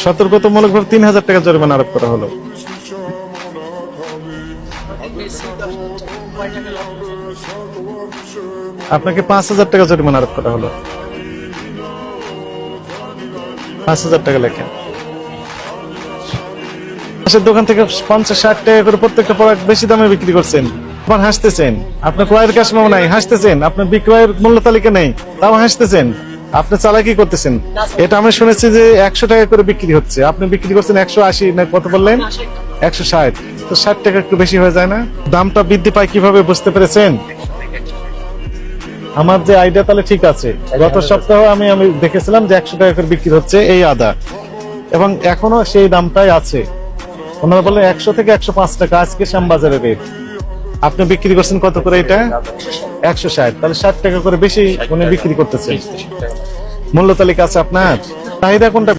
সতর্কতামূলকভাবে ৩,০০০ টাকা জরিমানা আরোপ করা হলো। আপনাকে ৫,০০০ টাকা জরিমানা আরোপ করা হলো। ৫,০০০ টাকা লেখেন। পাশের দোকান থেকে ৫০-৬০ টাকা করে প্রত্যেকটা প্রোডাক্ট বেশি দামে বিক্রি করছেন, আবার হাসতেছেন। আপনার ক্রয়ের কাস্টমার নাই, হাসতেছেন। আপনার বিক্রয়ের মূল্য তালিকা নেই, তাও হাসতেছেন। আপনি চালাকি করতেছেন। এটা আমি শুনেছি যে ১০০ টাকা করে বিক্রি হচ্ছে, আপনি বিক্রি করছেন ১৮০ না কত বললেন? ১৬০। তো ৬০ টাকা একটু বেশি হয়ে যায় না? দামটা বৃদ্ধি পায় কিভাবে বুঝতে পেরেছেন? আমার যে আইডিয়া তাহলে ঠিক আছে। গত সপ্তাহে আমি দেখেছিলাম যে ১০০ টাকা করে বিক্রি হচ্ছে এই আদা, এবং এখনো সেই দামটাই আছে। ওনারা বলে ১০০ থেকে ১০৫ টাকা আজকে শ্যামবাজারে রেট। আপনি বিক্রি করছেন কত করে? এটা ১৬০। তাহলে ৬০ টাকা করে বেশি উনি বিক্রি করতেছেন। মূল্য তালিকা আছে আপনার? চাহিদা কোনটা?